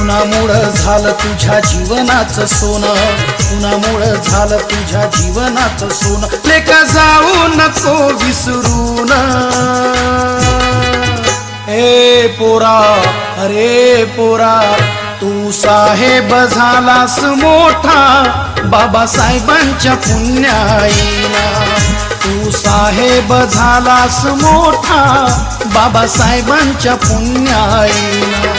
कुणामुळं झालं तुझ्या जीवनाचं सोनं, कुणामुळं झालं तुझ्या जीवनाचं सोनं, लेका जाऊ नको विसरून। ए पोरा, अरे पोरा, तू साहेब झालास मोठा बाबासाहेबांच्या पुण्याईला, तू साहेब झालास मोठा बाबासाहेबांच्या पुण्याईला।